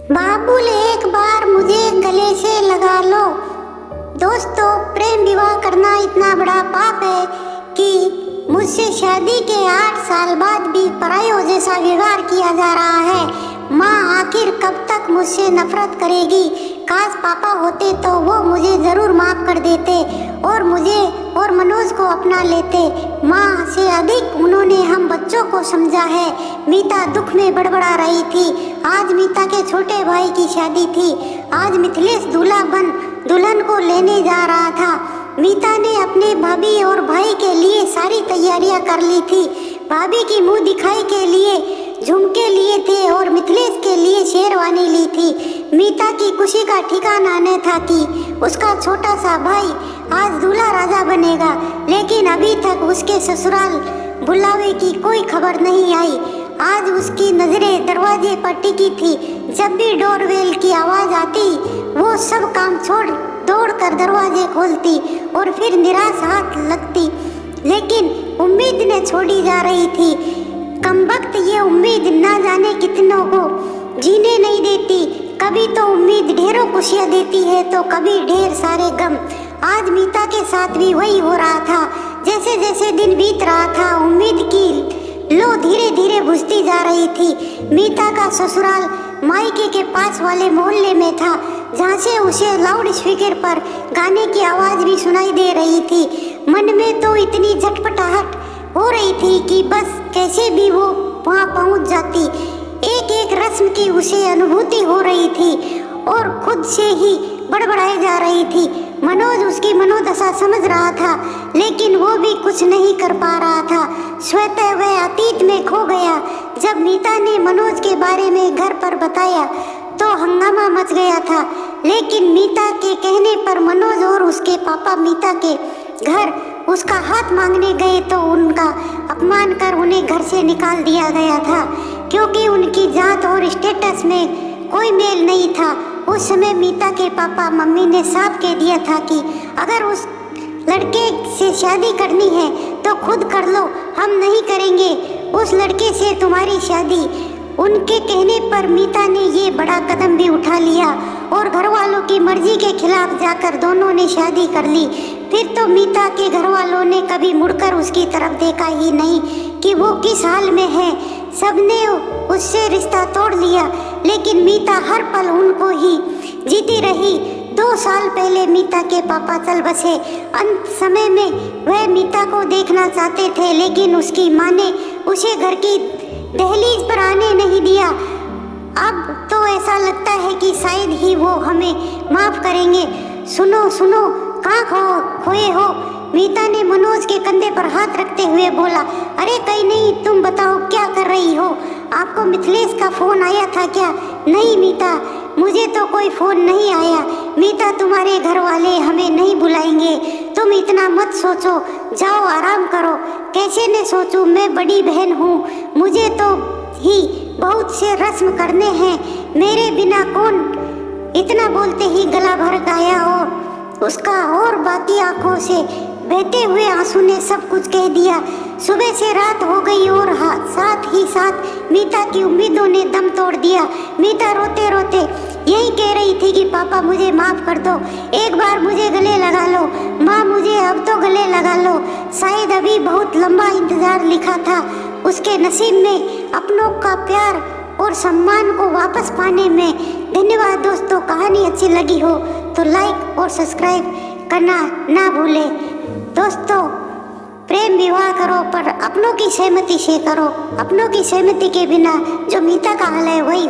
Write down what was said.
बाबुल एक बार मुझे गले से लगा लो। दोस्तों, प्रेम विवाह करना इतना बड़ा पाप है कि मुझसे शादी के 8 साल बाद भी परायों जैसा व्यवहार किया जा रहा है। माँ आखिर कब तक मुझसे नफरत करेगी? काश पापा होते तो वो मुझे जरूर माफ कर देते और मुझे और मनोज को अपना लेते। माँ से अधिक उन्होंने हम बच्चों को समझा है। मीता दुख में बड़बड़ा रही थी। आज मीता के छोटे भाई की शादी थी। आज मिथिलेश दूल्हा बन दुल्हन को लेने जा रहा था। मीता ने अपने भाभी और भाई के लिए सारी तैयारियां कर ली थी। भाभी की मुंह दिखाई के लिए झुमके लिए थे और मिथिलेश के लिए शेरवानी ली थी। मीता की खुशी का ठिकाना न था कि उसका छोटा सा भाई आज दूल्हा राजा बनेगा, लेकिन अभी तक उसके ससुराल बुलावे की कोई खबर नहीं आई। आज उसकी नजरें दरवाजे पर टिकी थी। जब भी डोरबेल की आवाज आती, वो सब काम छोड़ दौड़कर दरवाजे खोलती और फिर निराश हाथ लगती, लेकिन उम्मीद ने छोड़ी जा रही थी। कमबख्त ये उम्मीद ना जाने कितनों को जीने नहीं देती। कभी तो उम्मीद ढेरों खुशियाँ देती है तो कभी ढेर सारे गम। आज मीता के साथ भी वही हो रहा था। जैसे जैसे दिन बीत रहा था, उम्मीद की लो धीरे धीरे बुझती जा रही थी। मीता का ससुराल मायके के पास वाले मोहल्ले में था, जहाँ से उसे लाउड स्पीकर पर गाने की आवाज भी सुनाई दे रही थी। मन में तो इतनी झटपटाहट हो रही थी कि बस कैसे भी वो वहाँ पहुँच जाती। एक एक रस्म की उसे अनुभूति हो रही थी और खुद से ही बड़बड़ाई जा रही थी। मनोज उसकी मनोदशा समझ रहा था, लेकिन वो भी कुछ नहीं कर पा रहा था। स्वतः वह अतीत में खो गया। जब मीता ने मनोज के बारे में घर पर बताया तो हंगामा मच गया था, लेकिन मीता के कहने पर मनोज और उसके पापा मीता के घर उसका हाथ मांगने गए तो उनका अपमान कर उन्हें घर से निकाल दिया गया था, क्योंकि उनकी जात और स्टेटस में कोई मेल नहीं था। उस समय मीता के पापा मम्मी ने साफ कह दिया था कि अगर उस लड़के से शादी करनी है तो खुद कर लो, हम नहीं करेंगे उस लड़के से तुम्हारी शादी। उनके कहने पर मीता ने ये बड़ा कदम भी उठा लिया और घर वालों की मर्जी के खिलाफ जाकर दोनों ने शादी कर ली। फिर तो मीता के घर वालों ने कभी मुड़कर उसकी तरफ देखा ही नहीं कि वो किस हाल में है। सबने उससे रिश्ता तोड़ लिया, लेकिन मीता हर पल उनको ही जीती रही। 2 साल पहले मीता के पापा चल बसे। अंत समय में वह मीता को देखना चाहते थे, लेकिन उसकी माँ ने उसे घर की दहलीज पर आने नहीं दिया। अब तो ऐसा लगता है कि शायद ही वो हमें माफ करेंगे। सुनो सुनो, कहाँ खोए हो? मीता ने मनोज के कंधे पर हाथ रखते हुए बोला। अरे कहीं नहीं, तुम बताओ क्या कर रही हो? आपको मिथिलेश का फोन आया था क्या? नहीं मीता, मुझे तो कोई फोन नहीं आया। मीता, तुम्हारे घर वाले हमें नहीं बुलाएंगे, तुम इतना मत सोचो, जाओ आराम करो। कैसे न सोचूं, मैं बड़ी बहन हूँ, मुझे तो ही बहुत से रस्म करने हैं, मेरे बिना कौन? इतना बोलते ही गला भर गया और उसका और बाकी आंखों से बहते हुए आंसू ने सब कुछ कह दिया। सुबह से रात हो गई और साथ ही साथ मीता की उम्मीदों ने दम तोड़ दिया। मीता रोते रोते यही कह रही थी कि पापा मुझे माफ कर दो, एक बार मुझे गले लगा लो, माँ मुझे अब तो गले लगा लो। शायद अभी बहुत लंबा इंतजार लिखा था उसके नसीब में अपनों का प्यार और सम्मान को वापस पाने में। धन्यवाद दोस्तों। कहानी अच्छी लगी हो तो लाइक और सब्सक्राइब करना ना भूलें। दोस्तों, प्रेम विवाह करो पर अपनों की सहमति से करो। अपनों की सहमति के बिना जो मीता का हाल है वही